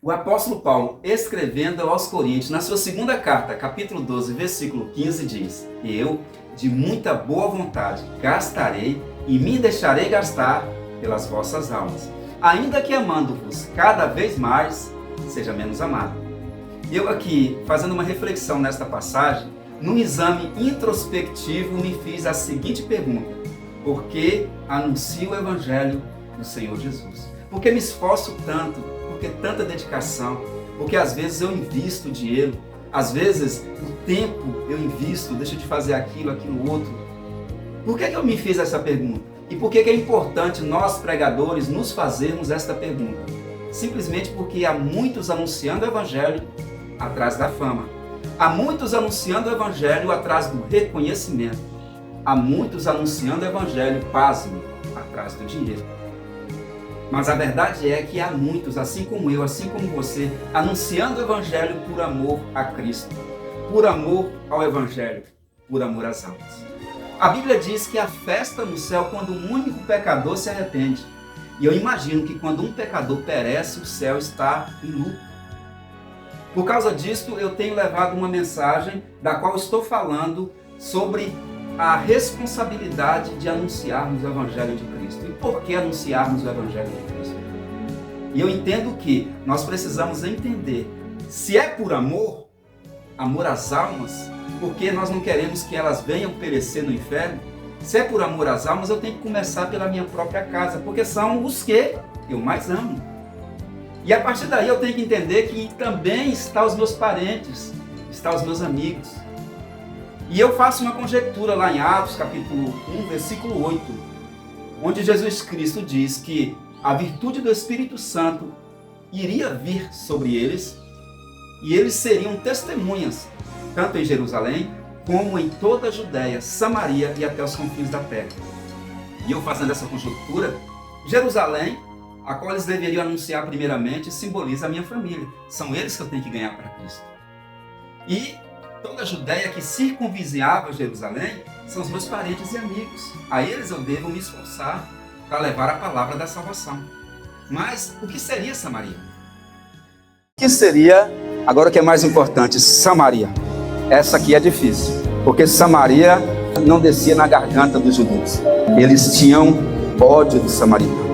O apóstolo Paulo, escrevendo aos Coríntios, na sua segunda carta, capítulo 12, versículo 15, diz: eu, de muita boa vontade, gastarei e me deixarei gastar pelas vossas almas, ainda que amando-vos cada vez mais, seja menos amado. Eu aqui, fazendo uma reflexão nesta passagem, num exame introspectivo, me fiz a seguinte pergunta: por que anuncio o Evangelho do Senhor Jesus? Por que me esforço tanto? Por que tanta dedicação? Porque às vezes eu invisto dinheiro, às vezes o tempo eu invisto, deixo de fazer aquilo outro. Por que eu me fiz essa pergunta? E por que é importante nós pregadores nos fazermos esta pergunta? Simplesmente porque há muitos anunciando o Evangelho atrás da fama. Há muitos anunciando o Evangelho atrás do reconhecimento. Há muitos anunciando o Evangelho, pasme, atrás do dinheiro. Mas a verdade é que há muitos, assim como eu, assim como você, anunciando o Evangelho por amor a Cristo, por amor ao Evangelho, por amor às almas. A Bíblia diz que há festa no céu quando um único pecador se arrepende. E eu imagino que quando um pecador perece, o céu está em luto. Por causa disto, eu tenho levado uma mensagem da qual estou falando sobre a responsabilidade de anunciarmos o Evangelho de Cristo. E por que anunciarmos o Evangelho de Cristo? E eu entendo que nós precisamos entender se é por amor, amor às almas, porque nós não queremos que elas venham perecer no inferno. Se é por amor às almas, eu tenho que começar pela minha própria casa, porque são os que eu mais amo. E a partir daí eu tenho que entender que também está os meus parentes, está os meus amigos. E eu faço uma conjectura lá em Atos, capítulo 1, versículo 8, onde Jesus Cristo diz que a virtude do Espírito Santo iria vir sobre eles e eles seriam testemunhas, tanto em Jerusalém, como em toda a Judéia, Samaria e até os confins da terra. E eu fazendo essa conjectura, Jerusalém, a qual eles deveriam anunciar primeiramente, simboliza a minha família. São eles que eu tenho que ganhar para Cristo. E toda a Judéia que circunvizinhava Jerusalém são os meus parentes e amigos. A eles eu devo me esforçar para levar a palavra da salvação. Mas o que seria Samaria? O que seria, agora o que é mais importante, Samaria? Essa aqui é difícil, porque Samaria não descia na garganta dos judeus. Eles tinham ódio do samaritano.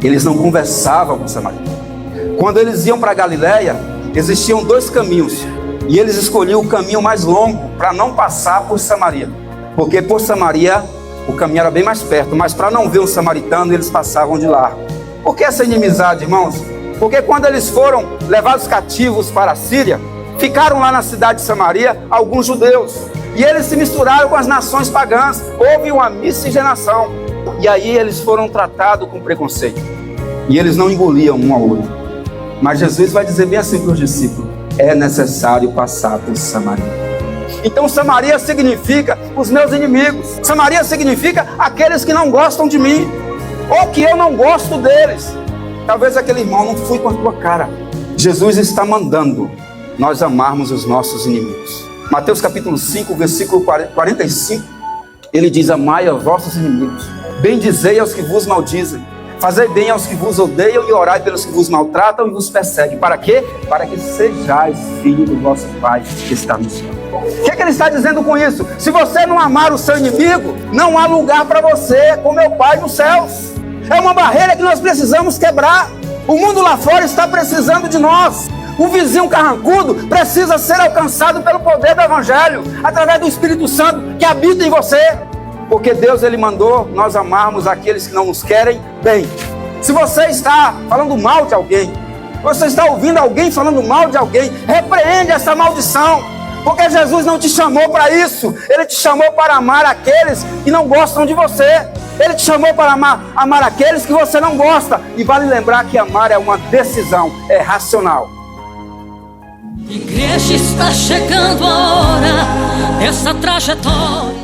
Eles não conversavam com o samaritano. Quando eles iam para Galiléia, existiam dois caminhos. E eles escolhiam o caminho mais longo para não passar por Samaria. Porque por Samaria o caminho era bem mais perto. Mas para não ver um samaritano, eles passavam de largo. Por que essa inimizade, irmãos? Porque quando eles foram levados cativos para a Síria, ficaram lá na cidade de Samaria alguns judeus. E eles se misturaram com as nações pagãs. Houve uma miscigenação. E aí eles foram tratados com preconceito. E eles não engoliam um ao outro. Mas Jesus vai dizer bem assim para os discípulos: é necessário passar por Samaria. Então Samaria significa os meus inimigos. Samaria significa aqueles que não gostam de mim, ou que eu não gosto deles. Talvez aquele irmão não fui com a tua cara. Jesus está mandando nós amarmos os nossos inimigos. Mateus capítulo 5, versículo 45, ele diz: amai aos vossos inimigos, bendizei aos que vos maldizem, fazei bem aos que vos odeiam e orai pelos que vos maltratam e vos perseguem. Para quê? Para que sejais filhos do vosso Pai que está no céu. O que ele está dizendo com isso? Se você não amar o seu inimigo, não há lugar para você com meu Pai nos céus. É uma barreira que nós precisamos quebrar. O mundo lá fora está precisando de nós. O vizinho carrancudo precisa ser alcançado pelo poder do Evangelho, através do Espírito Santo que habita em você. Porque Deus, Ele mandou nós amarmos aqueles que não nos querem bem. Se você está falando mal de alguém, você está ouvindo alguém falando mal de alguém, repreende essa maldição. Porque Jesus não te chamou para isso. Ele te chamou para amar aqueles que não gostam de você. Ele te chamou para amar aqueles que você não gosta. E vale lembrar que amar é uma decisão, é racional. Igreja, está chegando a hora dessa trajetória.